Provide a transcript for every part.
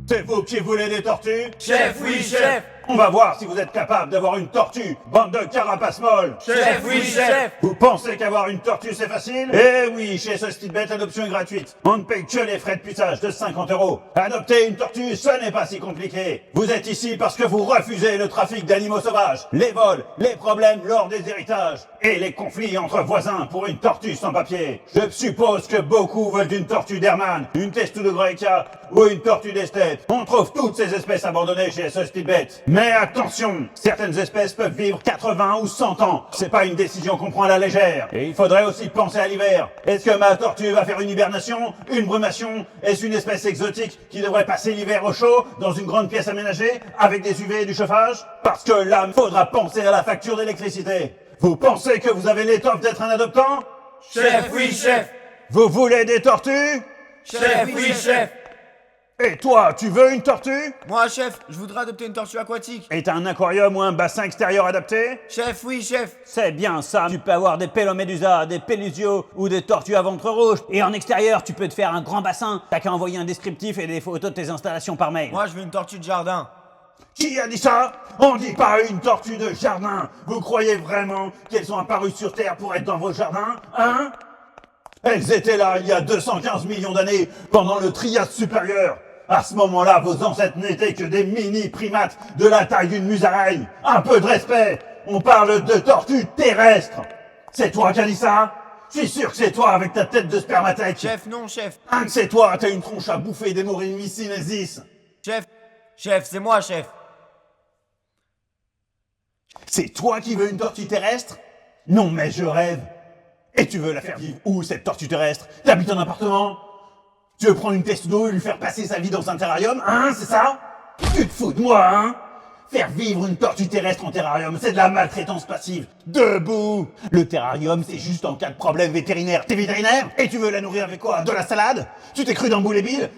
C'est vous qui voulez des tortues? Chef, oui, chef. On va voir si vous êtes capable d'avoir une tortue, bande de carapaces molles. Chef, oui, chef. Vous pensez qu'avoir une tortue c'est facile? Eh oui, chez SoStitBet, l'adoption est gratuite. On ne paye que les frais de puçage de 50 €. Adopter une tortue, ce n'est pas si compliqué. Vous êtes ici parce que vous refusez le trafic d'animaux sauvages, les vols, les problèmes lors des héritages et les conflits entre voisins pour une tortue sans papier. Je suppose que beaucoup veulent une tortue d'Hermann, une Testudo Greca ou une tortue d'Esthète. On trouve toutes ces espèces abandonnées chez SoStitBet. Mais attention, certaines espèces peuvent vivre 80 ou 100 ans. C'est pas une décision qu'on prend à la légère. Et il faudrait aussi penser à l'hiver. Est-ce que ma tortue va faire une hibernation, une brumation? Est-ce une espèce exotique qui devrait passer l'hiver au chaud, dans une grande pièce aménagée, avec des UV et du chauffage? Parce que là, il faudra penser à la facture d'électricité. Vous pensez que vous avez l'étoffe d'être un adoptant? Chef, oui, chef. Vous voulez des tortues? Chef, oui, chef. Et toi, tu veux une tortue? Moi, chef, je voudrais adopter une tortue aquatique. Et t'as un aquarium ou un bassin extérieur adapté? Chef, oui, chef. C'est bien ça, tu peux avoir des pélomédusas, des pélusios ou des tortues à ventre rouge. Et en extérieur, tu peux te faire un grand bassin. T'as qu'à envoyer un descriptif et des photos de tes installations par mail. Moi, je veux une tortue de jardin. Qui a dit ça? On dit pas une tortue de jardin. Vous croyez vraiment qu'elles sont apparues sur Terre pour être dans vos jardins? Hein? Elles étaient là il y a 215 millions d'années, pendant le Trias supérieur. À ce moment-là, vos ancêtres n'étaient que des mini-primates de la taille d'une musaraigne. Un peu de respect. On parle de tortues terrestres. C'est toi qui as dit ça? Je suis sûr que c'est toi avec ta tête de spermatèque. Chef, non, chef. Un que c'est toi, t'as une tronche à bouffer des morini sinensis. Chef, c'est moi, chef. C'est toi qui veux une tortue terrestre? Non mais je rêve. Et tu veux la faire vivre où cette tortue terrestre? T'habites en appartement? Tu veux prendre une Testudo et lui faire passer sa vie dans un terrarium? Hein, c'est ça? Tu te fous de moi, hein? Faire vivre une tortue terrestre en terrarium, c'est de la maltraitance passive. Debout! Le terrarium, c'est juste en cas de problème vétérinaire. T'es vétérinaire? Et tu veux la nourrir avec quoi? De la salade? Tu t'es cru dans Boule et Bill?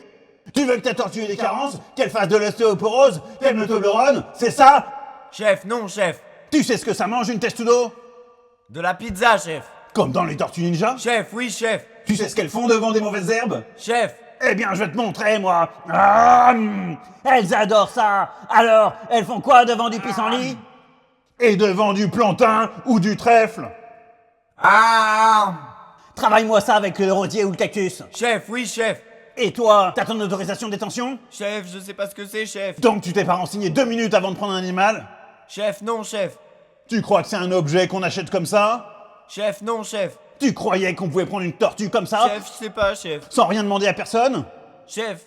Tu veux que ta tortue ait des carences? Qu'elle fasse de l'ostéoporose? T'aimes le Toblerone? C'est ça? Chef, non, chef. Tu sais ce que ça mange une Testudo? De la pizza, chef. Comme dans les Tortues Ninja? Chef, oui, chef. Tu sais ce qu'elles font devant des mauvaises herbes? Chef. Eh bien, je vais te montrer, moi. Elles adorent ça. Alors, elles font quoi devant du pissenlit? Et devant du plantain ou du trèfle? Ah. Travaille-moi ça avec le rosier ou le cactus. Chef, oui, chef. Et toi, t'as ton autorisation de détention? Chef, je sais pas ce que c'est, chef. Donc tu t'es pas renseigné 2 minutes avant de prendre un animal? Chef, non, chef. Tu crois que c'est un objet qu'on achète comme ça? Chef, non, chef. Tu croyais qu'on pouvait prendre une tortue comme ça? Chef, je sais pas, chef. Sans rien demander à personne? Chef.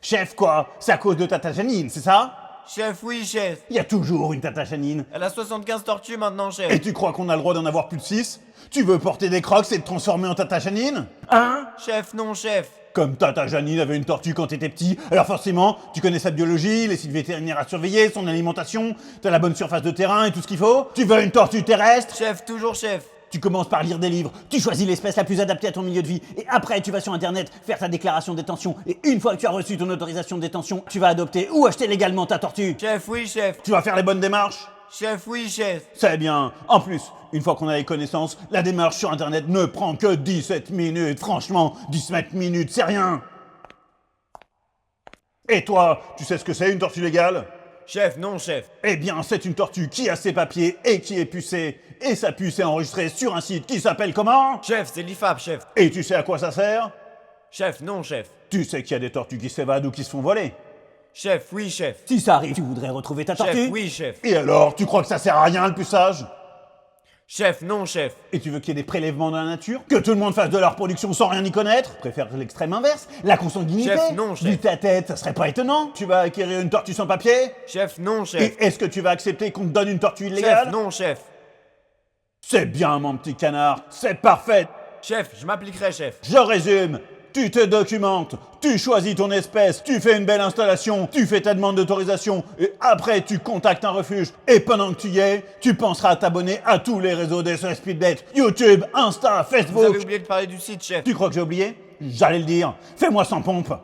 Chef quoi? C'est à cause de Tata Janine, c'est ça? Chef, oui, chef. Il y a toujours une Tata Janine. Elle a 75 tortues maintenant, chef. Et tu crois qu'on a le droit d'en avoir plus de 6? Tu veux porter des crocs et te transformer en Tata Janine? Hein? Chef, non, chef. Comme Tata Janine avait une tortue quand t'étais petit, alors forcément, tu connais sa biologie, les sites vétérinaires à surveiller, son alimentation, t'as la bonne surface de terrain et tout ce qu'il faut. Tu veux une tortue terrestre? Chef, toujours chef. Tu commences par lire des livres, tu choisis l'espèce la plus adaptée à ton milieu de vie, et après tu vas sur internet faire ta déclaration de détention, et une fois que tu as reçu ton autorisation de détention, tu vas adopter ou acheter légalement ta tortue. Chef, oui, chef. Tu vas faire les bonnes démarches? Chef, oui, chef. C'est bien. En plus, une fois qu'on a les connaissances, la démarche sur internet ne prend que 17 minutes. Franchement, 17 minutes, c'est rien. Et toi, tu sais ce que c'est une tortue légale? Chef, non, chef. Eh bien, c'est une tortue qui a ses papiers et qui est pucée. Et sa puce est enregistrée sur un site qui s'appelle comment? Chef, c'est l'IFAP, chef. Et tu sais à quoi ça sert? Chef, non, chef. Tu sais qu'il y a des tortues qui s'évadent ou qui se font voler. Chef, oui, chef. Si ça arrive, tu voudrais retrouver ta tortue? Chef, oui, chef. Et alors, tu crois que ça sert à rien le puçage? Chef, non, chef. Et tu veux qu'il y ait des prélèvements dans la nature? Que tout le monde fasse de la reproduction sans rien y connaître? Préfère l'extrême inverse? La consanguinité? Chef, non, chef. Vu ta tête, ça serait pas étonnant? Tu vas acquérir une tortue sans papier? Chef, non, chef. Et est-ce que tu vas accepter qu'on te donne une tortue illégale? Chef, non, chef. C'est bien, mon petit canard, c'est parfait. Chef, je m'appliquerai, chef. Je résume. Tu te documentes, tu choisis ton espèce, tu fais une belle installation, tu fais ta demande d'autorisation, et après tu contactes un refuge. Et pendant que tu y es, tu penseras à t'abonner à tous les réseaux des SoStitBet, YouTube, Insta, Vous avez Facebook. oublié de parler du site, chef. Tu crois que j'ai oublié? J'allais le dire. Fais-moi sans pompe.